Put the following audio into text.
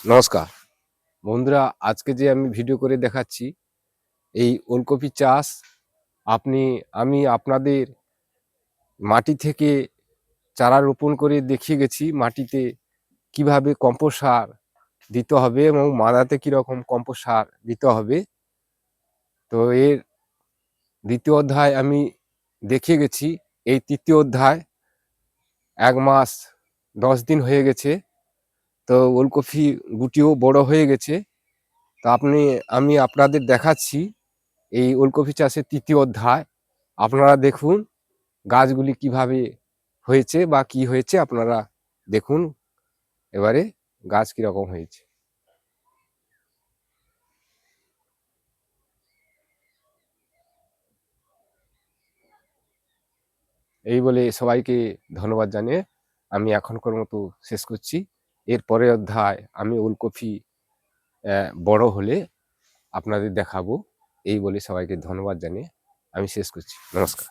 নমস্কার বন্ধুরা, আজকে যে আমি ভিডিও করে দেখাচ্ছি এই ওলকপি চাষ। আমি আপনাদের মাটি থেকে চারা রোপণ করে দেখিয়ে গেছি মাটিতে কিভাবে কম্পোস্ট সার দিতে হবে এবং মাদাতে কীরকম কম্পোস্ট সার দিতে হবে। তো এর দ্বিতীয় অধ্যায় আমি দেখিয়ে গেছি। এই তৃতীয় অধ্যায় 1 মাস 10 দিন হয়ে গেছে। তো ওলকপি গুটিও বড় হয়ে গেছে। তো আমি আপনাদের দেখাচ্ছি এই ওলকপি চাষের তৃতীয় অধ্যায়। আপনারা দেখুন গাছগুলি কিভাবে হয়েছে বা কি হয়েছে, আপনারা দেখুন এবারে গাছ কিরকম হয়েছে। এই বলে সবাইকে ধন্যবাদ জানিয়ে আমি এখনকার মতো শেষ করছি। এর পরের অধ্যায় আমি ওলকপি বড় হলে আপনাদের দেখাবো। এই বলে সবাইকে ধন্যবাদ জানিয়ে আমি শেষ করছি। নমস্কার।